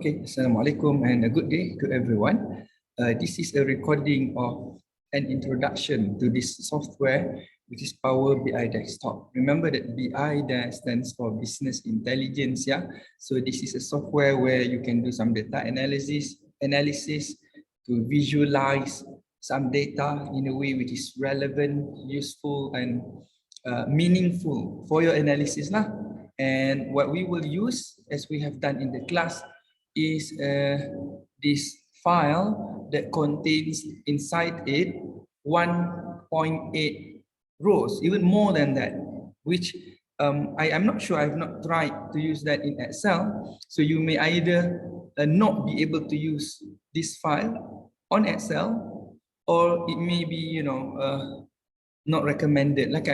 Okay, Assalamualaikum and a good day to everyone. This is a recording of an introduction to this software, which is Power BI Desktop. Remember that BI stands for Business Intelligence, yeah? So this is a software where you can do some data analysis to visualize some data in a way which is relevant, useful, and meaningful for your analysis lah. And what we will use, as we have done in the class, is this file that contains inside it 1.8 rows, even more than that, which I am not sure, I've not tried to use that in Excel. So you may either not be able to use this file on Excel, or it may be, not recommended. Like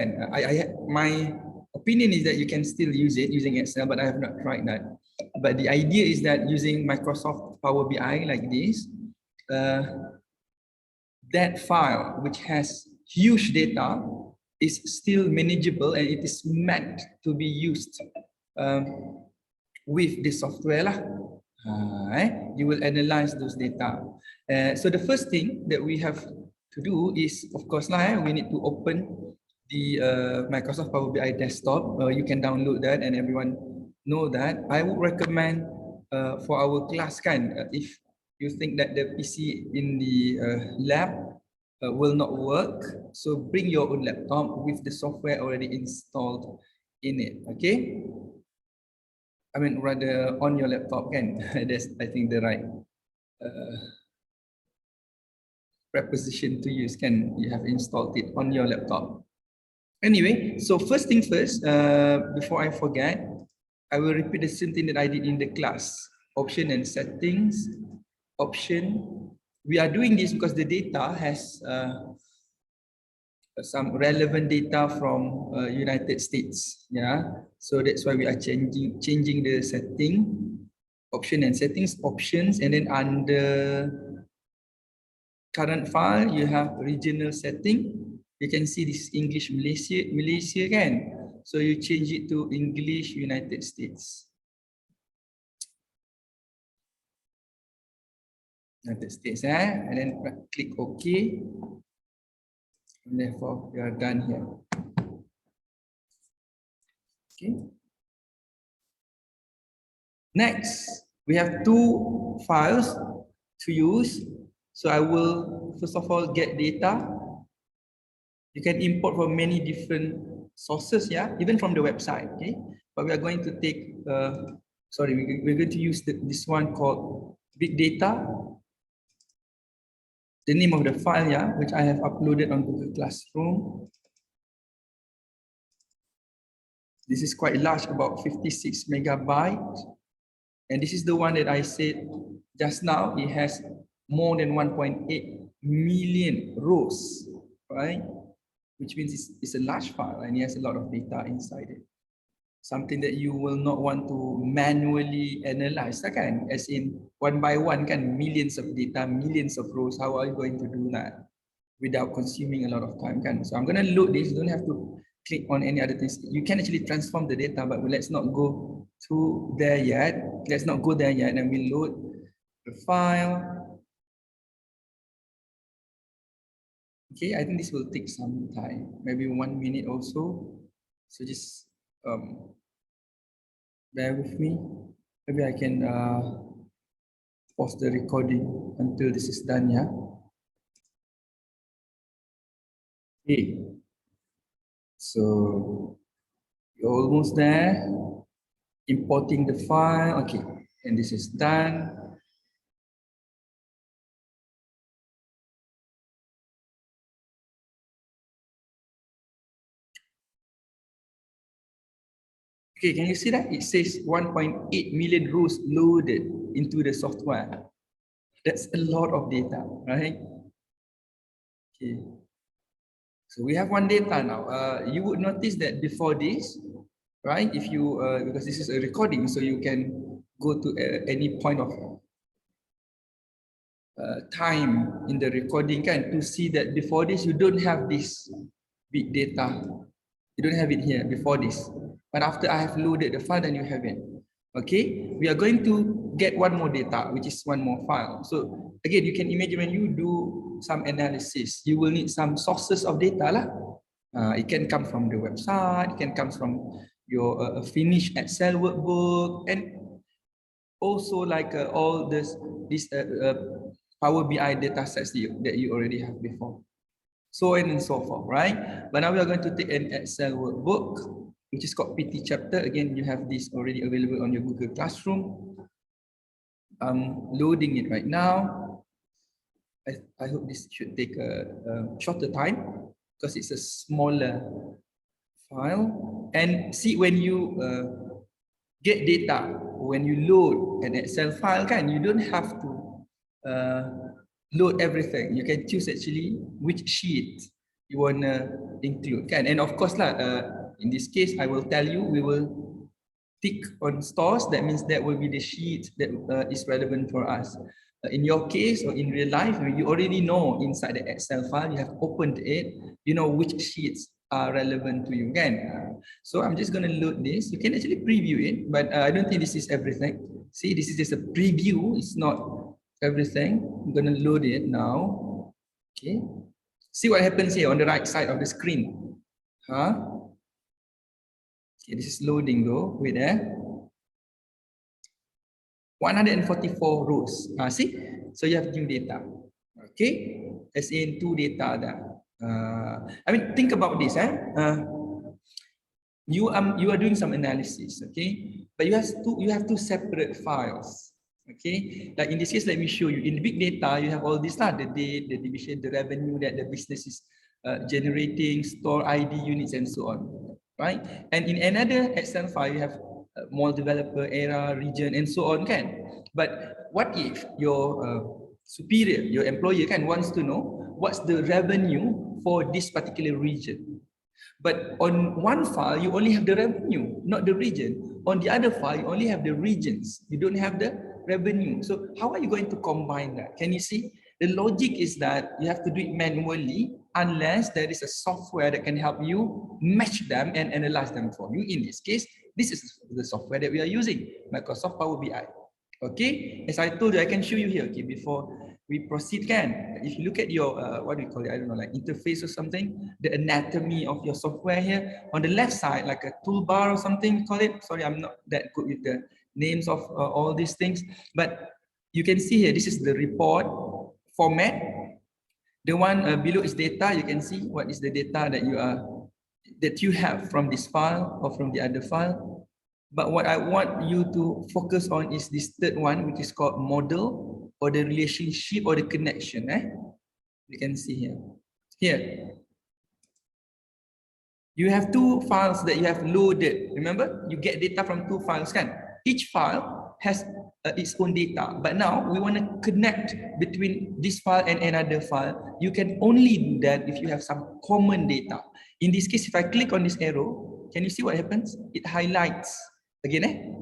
my opinion is that you can still use it using Excel, but I have not tried that. But the idea is that using Microsoft Power BI like this, that file, which has huge data, is still manageable and it is meant to be used with the software lah. You will analyze those data. So the first thing that we have to do is, of course, we need to open the Microsoft Power BI Desktop. You can download that and everyone know that. I would recommend for our class, if you think that the PC in the lab will not work, so bring your own laptop with the software already installed in it, okay? I mean, rather on your laptop, that's, I think, the right preposition to use, you have installed it on your laptop. Anyway, so first thing first, before I forget, I will repeat the same thing that I did in the class. Option and settings, option. We are doing this because the data has some relevant data from United States. Yeah, so that's why we are changing the setting, option and settings, options, and then under current file you have regional setting. You can see this English Malaysia again. So you change it to English United States. United States, and then click OK. And therefore, we are done here. Okay. Next, we have two files to use. So I will first of all get data. You can import from many different sources, yeah, even from the website, okay? But we are going to take, we're going to use this one called Big Data. The name of the file, yeah, which I have uploaded on Google Classroom. This is quite large, about 56 megabytes. And this is the one that I said just now. It has more than 1.8 million rows, right? Which means it's a large file and it has a lot of data inside it. Something that you will not want to manually analyze, as in one by one, millions of data, millions of rows. How are you going to do that without consuming a lot of time? So I'm going to load this. You don't have to click on any other things. You can actually transform the data, but let's not go to there yet. Let's not go there yet. And we load the file. Okay, I think this will take some time, maybe 1 minute or so. So just bear with me. Maybe I can pause the recording until this is done, yeah? Okay. So you're almost there. Importing the file. Okay, and this is done. Okay, can you see that? It says 1.8 million rows loaded into the software. That's a lot of data, right? Okay. So we have one data now. You would notice that before this, right? If you, because this is a recording, so you can go to any point of time in the recording to see that before this, you don't have this big data. You don't have it here before this. But after I have loaded the file, then you have it. Okay, we are going to get one more data, which is one more file. So again, you can imagine when you do some analysis, you will need some sources of data lah. It can come from the website, it can come from your finished Excel workbook, and also like all this Power BI data sets that you already have before. So on and so forth, right? But now we are going to take an Excel workbook, which is called PT Chapter. Again, you have this already available on your Google Classroom. I'm loading it right now. I hope this should take a shorter time because it's a smaller file. And see, when you get data, when you load an Excel file, you don't have to load everything. You can choose actually which sheet you want to include. And of course, in this case, I will tell you, we will tick on stores. That means that will be the sheet that is relevant for us. In your case or in real life, you already know inside the Excel file, you have opened it, you know which sheets are relevant to you again. So I'm just going to load this. You can actually preview it, but I don't think this is everything. See, this is just a preview. It's not everything. I'm going to load it now. Okay. See what happens here on the right side of the screen. Okay, this is loading though. Wait there. 144 rows. See? So you have new data. Okay. As in two data there. I mean, think about this. You are doing some analysis, okay? But you have two separate files. Okay, like in this case, let me show you. In big data, you have all this, the date, the division, the revenue that the business is generating, store ID units, and so on, right? And in another Excel file, you have mall developer, era, region, and so on, But what if your superior, your employer, wants to know what's the revenue for this particular region? But on one file, you only have the revenue, not the region. On the other file, you only have the regions. You don't have the revenue. So how are you going to combine that? Can you see? The logic is that you have to do it manually unless there is a software that can help you match them and analyze them for you. In this case, this is the software that we are using, Microsoft Power BI. Okay, as I told you, I can show you here. Okay, before we proceed, if you look at your what do you call it? I don't know, like interface or something, the anatomy of your software here on the left side, like a toolbar or something, call it. Sorry, I'm not that good with the names of all these things, but you can see here, this is the report format. The one below is data. You can see what is the data that you have from this file or from the other file. But what I want you to focus on is this third one, which is called model, or the relationship or the connection. You can see here. Here, you have two files that you have loaded. Remember, you get data from two files, Each file has its own data. But now we want to connect between this file and another file. You can only do that if you have some common data. In this case, if I click on this arrow, can you see what happens? It highlights. Again,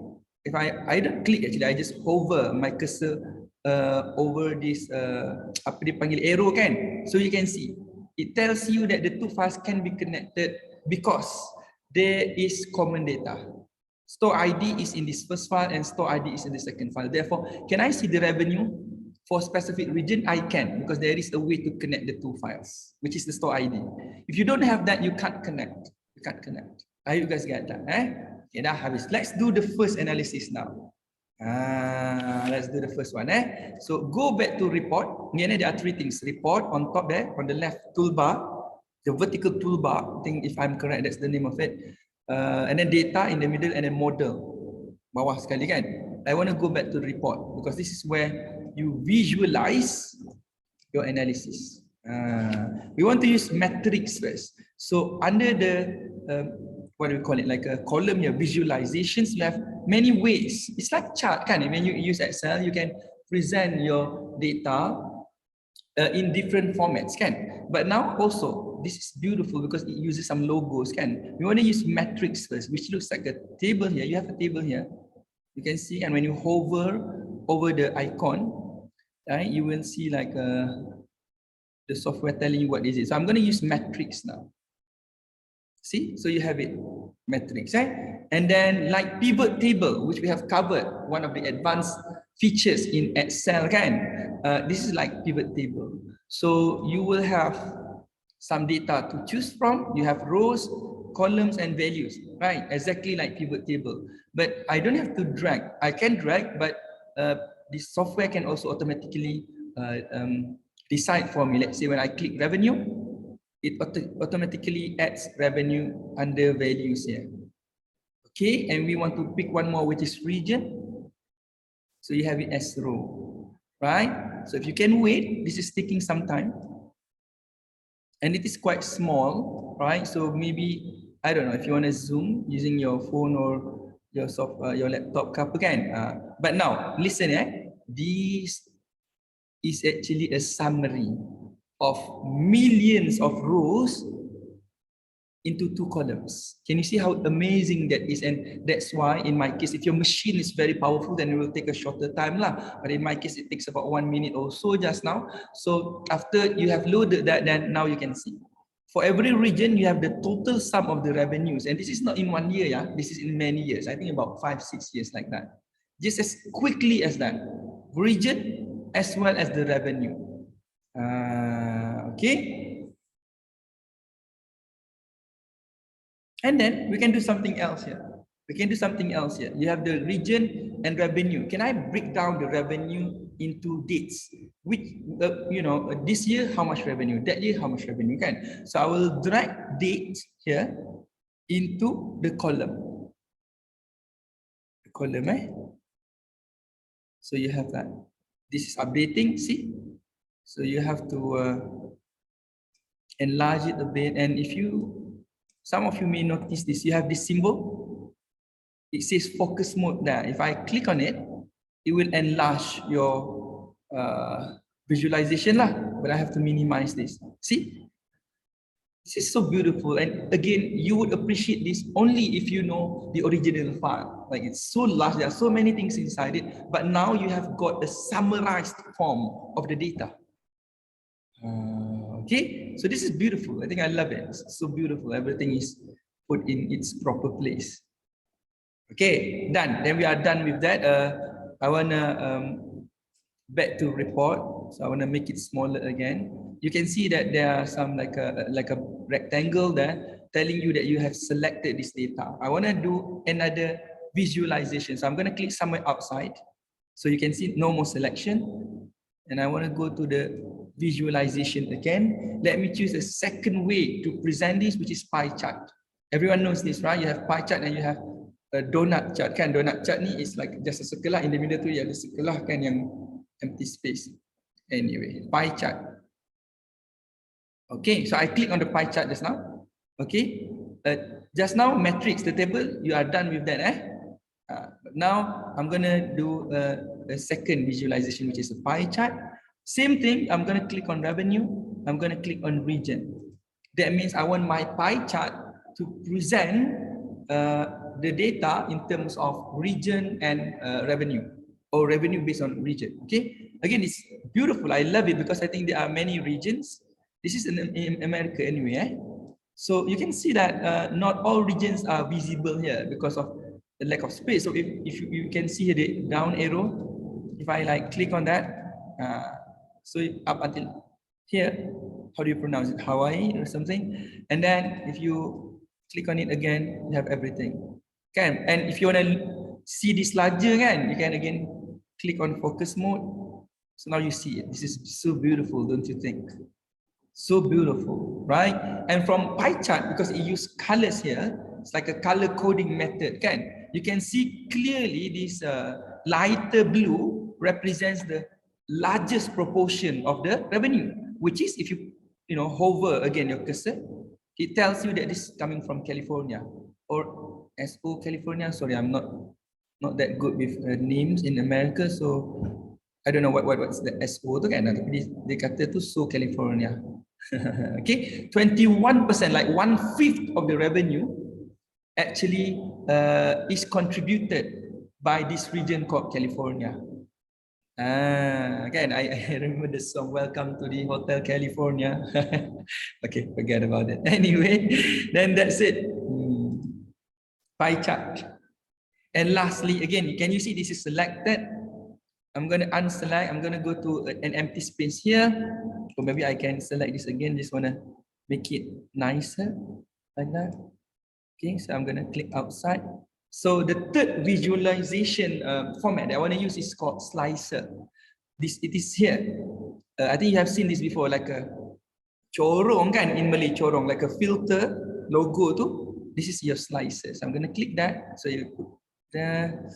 if I don't click, actually, I just hover my cursor over this apa dipanggil arrow, so you can see it tells you that the two files can be connected because there is common data. Store ID is in this first file and store ID is in the second file. Therefore, can I see the revenue for specific region? I can, because there is a way to connect the two files, which is the store ID. If you don't have that, you can't connect. You can't connect. I hope you guys get that. Okay, dah habis. Let's do the first analysis now. Let's do the first one. So go back to report. There are three things. Report on top there, on the left toolbar, the vertical toolbar. I think if I'm correct, that's the name of it. And then data in the middle, and then model. Bawah sekali kan. I want to go back to report because this is where you visualize your analysis. We want to use metrics first. So under the what do we call it, like a column here, visualizations, you have many ways. It's like chart, when you use Excel, you can present your data in different formats, but now also this is beautiful because it uses some logos, we want to use metrics first, which looks like a table here. You have a table here, you can see, and when you hover over the icon, you will see like the software telling you what is it. So I'm going to use metrics now. See, so you have it, matrix, right? And then like pivot table, which we have covered, one of the advanced features in Excel, kan? This is like pivot table. So you will have some data to choose from. You have rows, columns, and values, right? Exactly like pivot table. But I don't have to drag. I can drag, but this software can also automatically decide for me. Let's say when I click revenue, it automatically adds revenue under values here. Okay, and we want to pick one more, which is region. So you have it as row, right? So if you can wait, this is taking some time. And it is quite small, right? So maybe, I don't know, if you want to zoom using your phone or your laptop, kan? But now, listen, this is actually a summary of millions of rows into 2 columns. Can you see how amazing that is? And that's why in my case, if your machine is very powerful, then it will take a shorter time lah. But in my case, it takes about 1 minute or so just now. So after you have loaded that, then now you can see. For every region, you have the total sum of the revenues. And this is not in 1 year, yeah. This is in many years. I think about 5-6 years like that. Just as quickly as that. Region as well as the revenue. Okay. And then we can do something else here. We can do something else here. You have the region and revenue. Can I break down the revenue into dates? Which, this year, how much revenue? That year, how much revenue? Can? So I will drag dates here into the column. The column, So you have that. This is updating, see? So you have to enlarge it a bit. And if some of you may notice this, you have this symbol. It says focus mode there. If I click on it, it will enlarge your visualization lah. But I have to minimize this. See? This is so beautiful. And again, you would appreciate this only if you know the original file. Like it's so large, there are so many things inside it. But now you have got a summarized form of the data. Okay, so this is beautiful. I think I love it. It's so beautiful. Everything is put in its proper place. Okay, done. Then we are done with that. I wanna back to report. So I wanna make it smaller again. You can see that there are some like a rectangle there telling you that you have selected this data. I wanna do another visualization. So I'm gonna click somewhere outside. So you can see no more selection. And I wanna go to the visualization again. Let me choose a second way to present this, which is pie chart. Everyone knows this, right? You have pie chart and you have a donut chart. Kan donut chart ni is like just a circle lah. In the middle tu you have the circle lah, kan, yang empty space. Anyway, pie chart. Okay, so I click on the pie chart just now. Okay, just now matrix, the table, you are done with that, But now I'm gonna do a second visualization, which is a pie chart. Same thing, I'm gonna click on revenue. I'm gonna click on region. That means I want my pie chart to present the data in terms of region and revenue, or revenue based on region. Okay, again, it's beautiful. I love it because I think there are many regions. This is in America anyway. So you can see that not all regions are visible here because of the lack of space. So if you can see here the down arrow, if I like click on that, so up until here, how do you pronounce it? Hawaii or something. And then if you click on it again, you have everything. Okay, and if you want to see this larger, you can again click on focus mode. So now you see it. This is so beautiful, don't you think? So beautiful, right? And from pie chart, because it uses colors here, it's like a color coding method, you can see clearly this lighter blue represents the largest proportion of the revenue, which is if you hover again your cursor, it tells you that this is coming from California or SO California. Sorry, I'm not that good with names in America, so I don't know what's the SO tu kan, tapi dia kata tu So California. Okay, 21%, like 1/5 of the revenue actually is contributed by this region called California. Again, I remember the song Welcome to the Hotel California. Okay, forget about it. Anyway, then that's it. Pie chart. And lastly, again, can you see this is selected? I'm going to unselect. I'm going to go to an empty space here. Or maybe I can select this again. Just want to make it nicer like that. Okay, so I'm going to click outside. So the third visualization format that I want to use is called slicer. It is here. I think you have seen this before, like a corong kan in Malay, corong, like a filter logo tu. This is your slicer. So I'm going to click that. So you put there.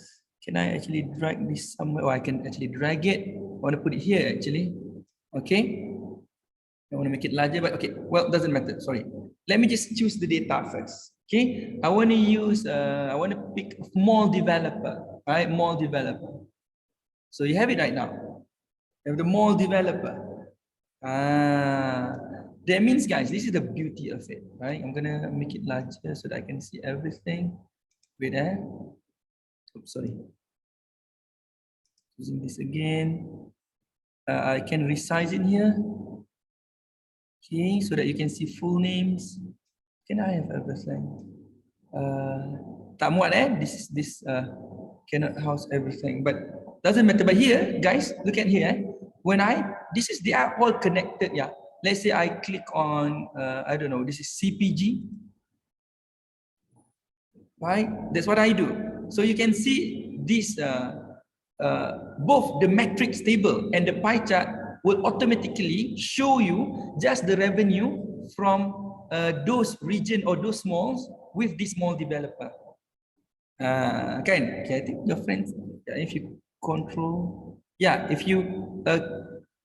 Can I actually drag this somewhere? Oh, I can actually drag it. I want to put it here actually. Okay. I want to make it larger, but okay. Well, doesn't matter. Sorry. Let me just choose the data first. Okay. I want to use. I want to pick mall developer. Right, mall developer. So you have it right now. You have the mall developer. That means, guys, this is the beauty of it, right? I'm gonna make it larger so that I can see everything. Wait there. Oops, sorry. Using this again. I can resize it here. Okay, so that you can see full names. Can I have everything? Tak muat this cannot house everything, but doesn't matter. But here, guys, look at here. When they are all connected. Yeah. Let's say I click on, I don't know, this is CPG. Right? That's what I do. So you can see this, both the matrix table and the pie chart will automatically show you just the revenue from those region or those malls with this mall developer. Okay, I think your friends, if you control, if you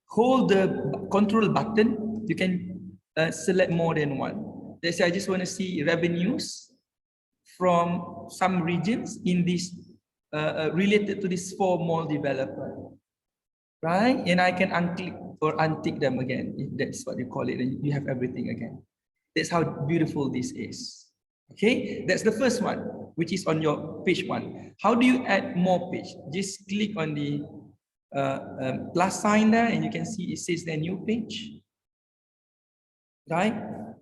hold the control button, you can select more than one. Let's say I just want to see revenues from some regions in this related to this 4 mall developer, right? And I can unclick or untick them again, if that's what you call it, and you have everything again. That's how beautiful this is. Okay, that's the first one, which is on your page 1. How do you add more page? Just click on the plus sign there, and you can see it says the new page. Right?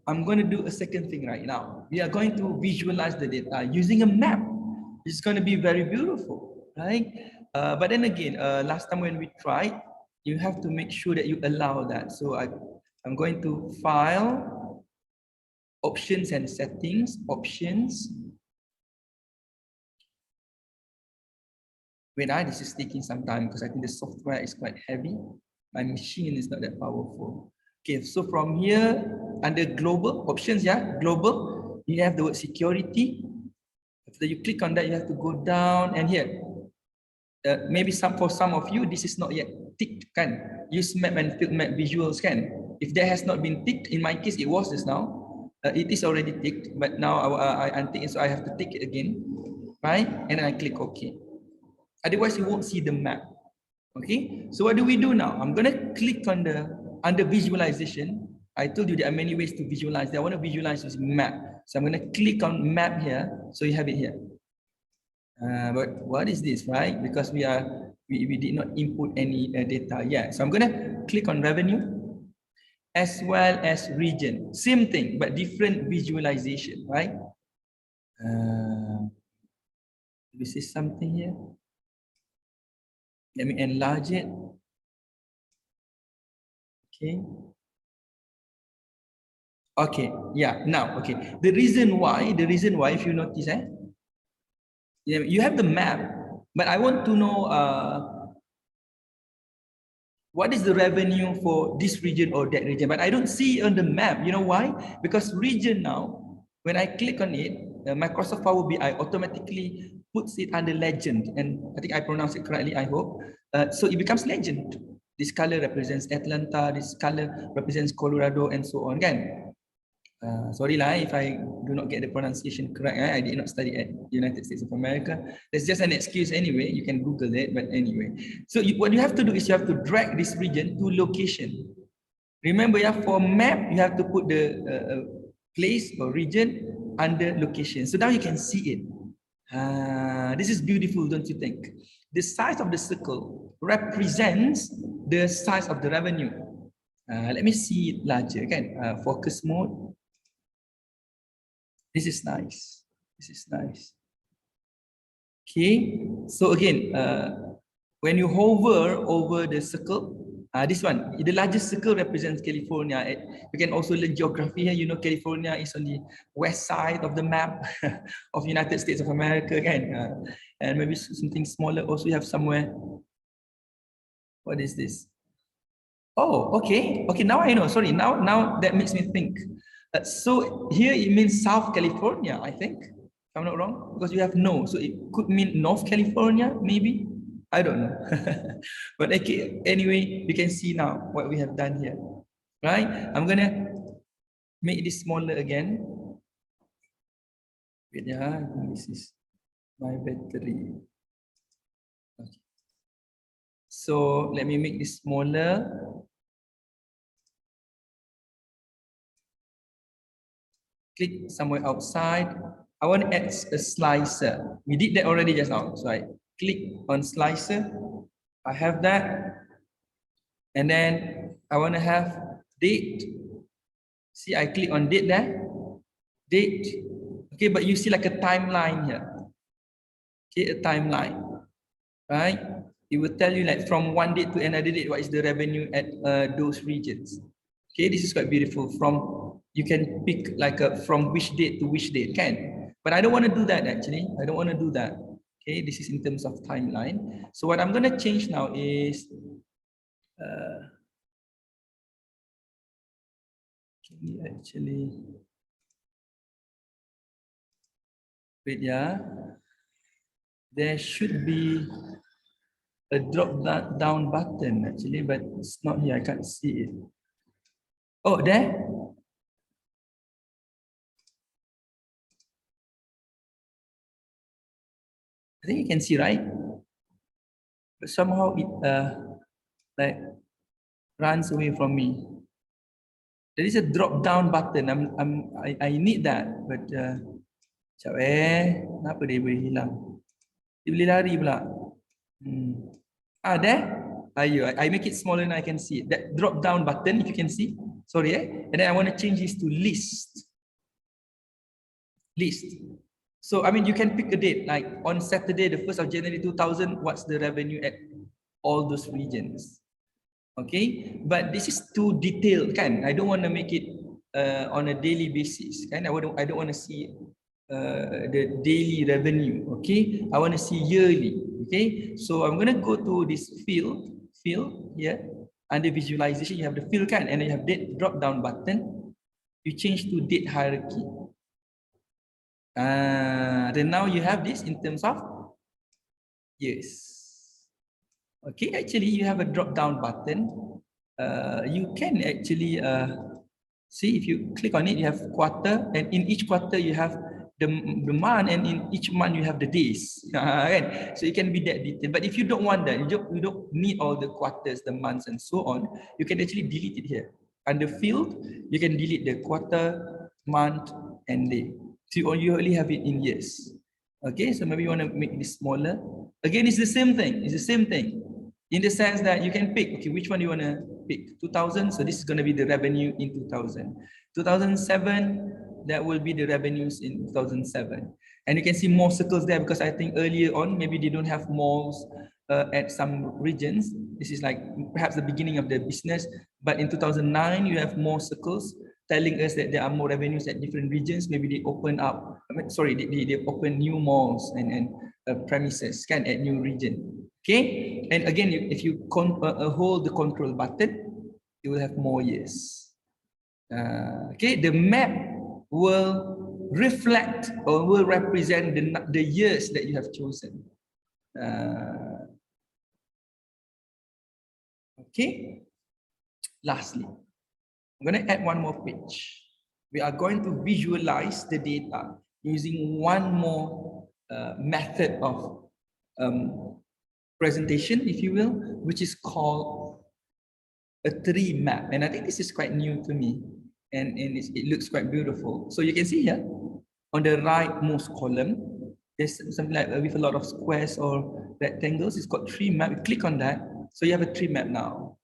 I'm going to do a second thing right now. We are going to visualize the data using a map. It's going to be very beautiful, right? But then again, last time when we tried, you have to make sure that you allow that. So I'm going to File, Options and Settings, Options. This is taking some time because I think the software is quite heavy. My machine is not that powerful. Okay, so from here, under global options, global, you have the word security. After you click on that, you have to go down, and here, maybe for some of you, this is not yet ticked, kan? Use map and field map visuals, kan? If that has not been ticked, in my case, it was just now. It is already ticked, but now I untick it, so I have to tick it again, right? And then I click OK. Otherwise, you won't see the map. Okay, so what do we do now? I'm going to click on under visualization. I told you there are many ways to visualize. I want to visualize using map. So I'm going to click on map here. So you have it here. But what is this, right? Because we did not input any data yet. So I'm going to click on revenue as well as region. Same thing, but different visualization, right? This is something here. Let me enlarge it. Okay. Okay, yeah, now, okay. The reason why, if you notice, you have the map, but I want to know what is the revenue for this region or that region, but I don't see on the map. You know why? Because region now, when I click on it, Microsoft Power BI automatically puts it under legend, and I think I pronounced it correctly, I hope. So it becomes legend. This color represents Atlanta, this color represents Colorado, and so on, again. Sorry lah if I do not get the pronunciation correct. I did not study at United States of America. That's just an excuse anyway. You can Google it, but anyway. So what you have to do is you have to drag this region to location. Remember, for map, you have to put the place or region under location. So now you can see it. This is beautiful, don't you think? The size of the circle represents the size of the revenue. Let me see it larger, again. Focus mode. This is nice. This is nice. Okay, so again, when you hover over the circle, this one, the largest circle represents California. You can also learn geography here. You know, California is on the west side of the map of United States of America, again. And maybe something smaller also you have somewhere. What is this? Oh, okay. Okay, now I know. Sorry, now that makes me think. So here it means South California, I think. If I'm not wrong, because you have no. So it could mean North California, maybe. I don't know. But okay, anyway, you can see now what we have done here. Right? I'm gonna make this smaller again. Wait, yeah, this is my battery. Okay. So let me make this smaller. Click somewhere outside. I want to add a slicer. We did that already just now. So I click on slicer. I have that. And then I want to have date. See, I click on date there. Date. Okay, but you see like a timeline here. Okay, a timeline. Right? It will tell you like from one date to another date, what is the revenue at those regions. Okay, this is quite beautiful. You can pick like from which date to which date, can. But I don't want to do that actually. I don't want to do that. Okay, this is in terms of timeline. So what I'm going to change now is can you actually wait, yeah. There should be a drop down button actually, but it's not here. I can't see it. Oh, there. I think you can see, right? But somehow it like runs away from me. There is a drop down button. I need that, but sekejap kenapa dia boleh hilang? Dia boleh lari pula. There. I make it smaller and I can see it. That drop down button, if you can see. Sorry, and then I want to change this to list. List. So, I mean, you can pick a date, like on Saturday, the 1st of January 2000, what's the revenue at all those regions? Okay, but this is too detailed, kan? I don't want to make it on a daily basis, kan? I don't want to see the daily revenue, okay? I want to see yearly, okay? So I'm going to go to this field here. Under visualization, you have the field, kan? And then you have date drop down button. You change to date hierarchy. Then now you have this in terms of years. Okay, actually you have a drop down button. You can actually see if you click on it, you have quarter, and in each quarter you have the month, and in each month you have the days. Right? So it can be that detailed. But if you don't want that, you don't need all the quarters, the months, and so on, you can actually delete it here. Under field, you can delete the quarter, month, and day. So you only have it in years. Okay, so maybe you want to make this smaller. Again, it's the same thing. It's the same thing. In the sense that you can pick, okay, which one you want to pick? 2000, so this is going to be the revenue in 2000. 2007, that will be the revenues in 2007. And you can see more circles there because I think earlier on, maybe they don't have malls at some regions. This is like perhaps the beginning of the business. But in 2009, you have more circles telling us that there are more revenues at different regions. Maybe they open up, they open new malls and premises at new region. Okay, and again, if you hold the control button, you will have more years. Okay, the map will reflect or will represent the years that you have chosen. Okay, lastly, I'm going to add one more page. We are going to visualize the data using one more method of presentation, if you will, which is called a tree map. And I think this is quite new to me, and it looks quite beautiful. So you can see here on the rightmost column, There's something like with a lot of squares or rectangles. It's got tree map. You click on that, so you have a tree map now.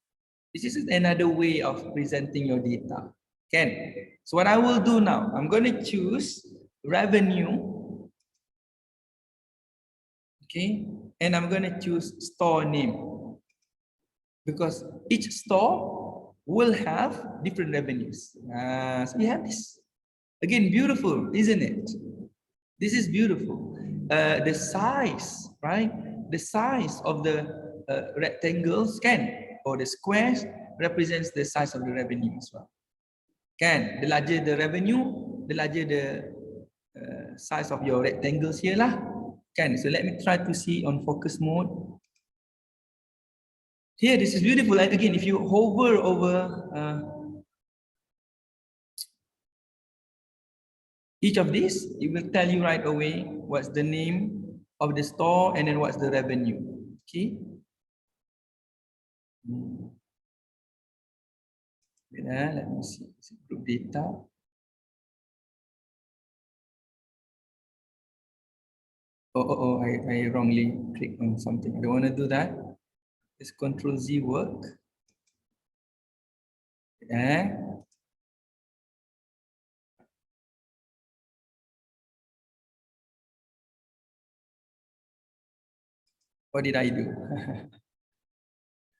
This is another way of presenting your data. Okay. So what I will do now, I'm going to choose revenue. Okay, and I'm going to choose store name because each store will have different revenues. So we have this. Again, beautiful, isn't it? This is beautiful. The size, right? The size of the rectangles or the squares represents the size of the revenue as well. The larger the revenue, the larger the size of your rectangles here lah. So let me try to see on focus mode. Here, this is beautiful. And again, if you hover over each of these, it will tell you right away what's the name of the store and then what's the revenue. Okay. Let me see. Group data. I wrongly clicked on something. I don't want to do that. It's Control Z work. What did I do?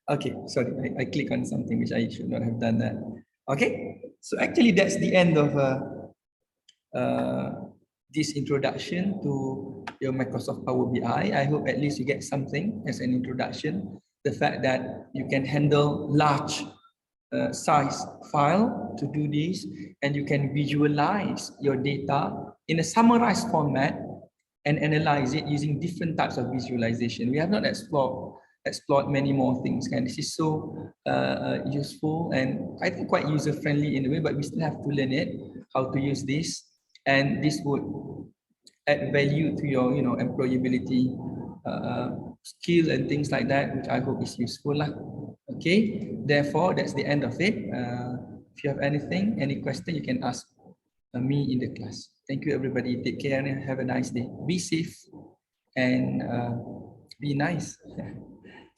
Okay, sorry, I click on something which I should not have done that. Okay, so actually that's the end of this introduction to your Microsoft Power BI. I hope at least you get something as an introduction. The fact that you can handle large size file to do this, and you can visualize your data in a summarized format and analyze it using different types of visualization. We have not explored many more things, and this is so useful and I think quite user-friendly in a way, but we still have to learn it, how to use this, and this would add value to your employability skill and things like that, which I hope is useful lah. Okay, therefore that's the end of it. If you have any question, you can ask me in the class. Thank you everybody. Take care and have a nice day. Be safe and be nice.